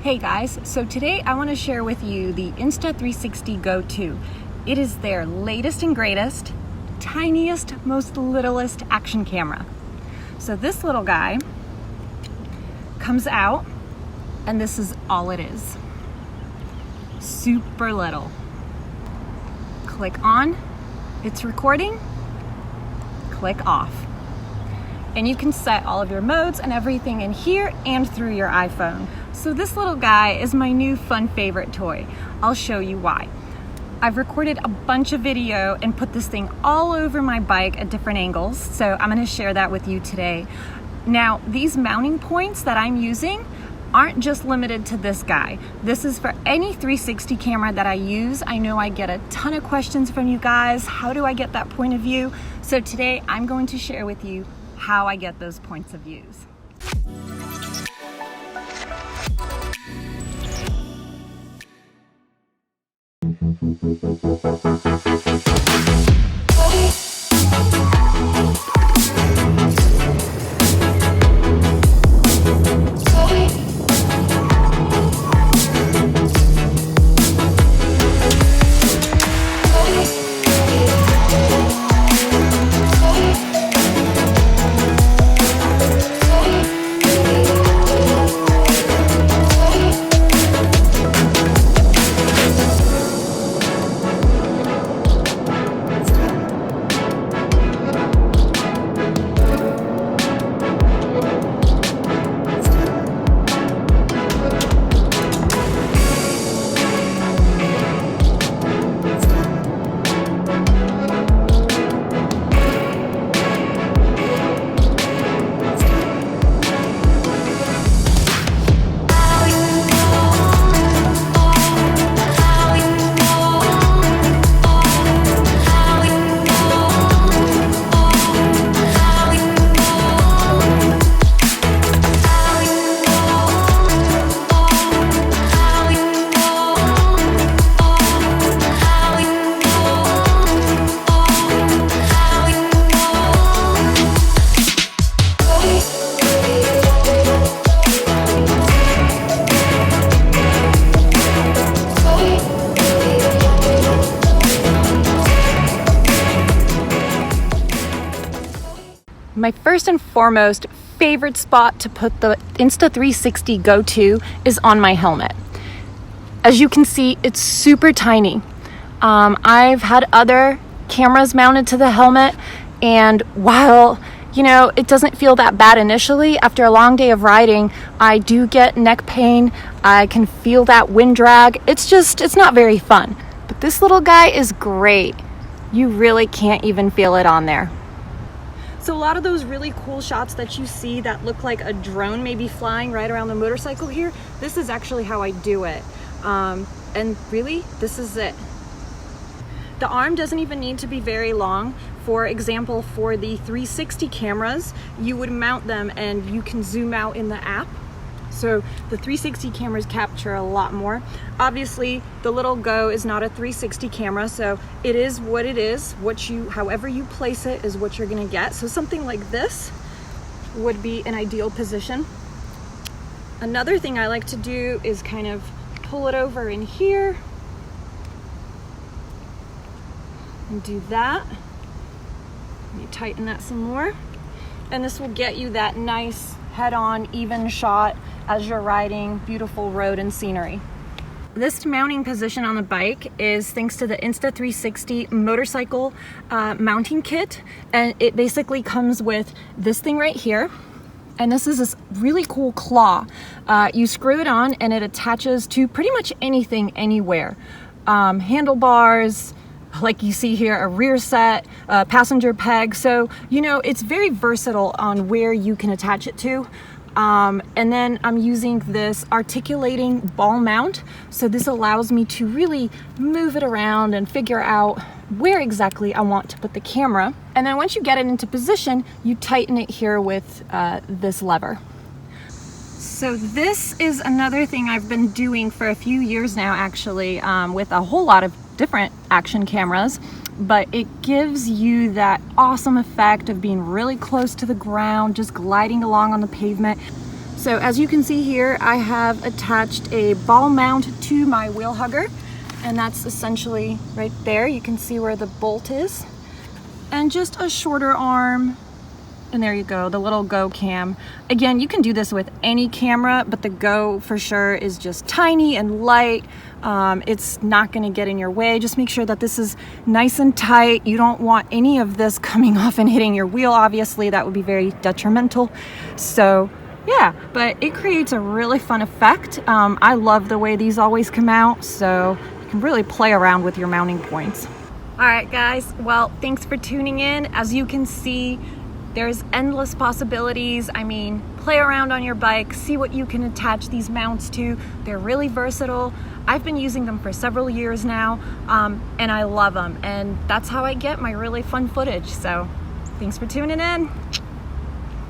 Hey guys, so today I want to share with you the Insta360 GO2. It is their latest and greatest, tiniest, most littlest action camera. So this little guy comes out and this is all it is. Super little. Click on, it's recording, click off. And you can set all of your modes and everything in here and through your iPhone. So this little guy is my new fun favorite toy. I'll show you why. I've recorded a bunch of video and put this thing all over my bike at different angles, so I'm gonna share that with you today. Now, these mounting points that I'm using aren't just limited to this guy. This is for any 360 camera that I use. I know I get a ton of questions from you guys. How do I get that point of view? So today I'm going to share with you how I get those points of views. My first and foremost favorite spot to put the Insta360 GO2 is on my helmet. As you can see, it's super tiny. I've had other cameras mounted to the helmet, and while it doesn't feel that bad initially, after a long day of riding, I do get neck pain. I can feel that wind drag. It's not very fun. But this little guy is great. You really can't even feel it on there. So a lot of those really cool shots that you see that look like a drone maybe flying right around the motorcycle here, this is actually how I do it. And really, this is it. The arm doesn't even need to be very long. For example, for the 360 cameras, you would mount them and you can zoom out in the app. So the 360 cameras capture a lot more. Obviously, the little Go is not a 360 camera, so it is what it is. However you place it is what you're gonna get. So something like this would be an ideal position. Another thing I like to do is kind of pull it over in here and do that. Let me tighten that some more. And this will get you that nice head-on, even shot as you're riding beautiful road and scenery. This mounting position on the bike is thanks to the Insta360 motorcycle mounting kit, and it basically comes with this thing right here, and this is this really cool claw. You screw it on and it attaches to pretty much anything, anywhere. Handlebars, like you see here, a rear set, a passenger peg. So, it's very versatile on where you can attach it to. And then I'm using this articulating ball mount. So this allows me to really move it around and figure out where exactly I want to put the camera. And then once you get it into position, you tighten it here with this lever. So this is another thing I've been doing for a few years now, actually, with a whole lot of different action cameras, but it gives you that awesome effect of being really close to the ground, just gliding along on the pavement. So as you can see here, I have attached a ball mount to my wheel hugger, and that's essentially right there. You can see where the bolt is, and just a shorter arm. And there you go, the little Go cam. Again, you can do this with any camera, but the Go for sure is just tiny and light. It's not gonna get in your way. Just make sure that this is nice and tight. You don't want any of this coming off and hitting your wheel, obviously. That would be very detrimental. So yeah, but it creates a really fun effect. I love the way these always come out, so you can really play around with your mounting points. All right, guys, well, thanks for tuning in. As you can see, there's endless possibilities. I mean, play around on your bike, see what you can attach these mounts to. They're really versatile. I've been using them for several years now, and I love them. And that's how I get my really fun footage. So thanks for tuning in.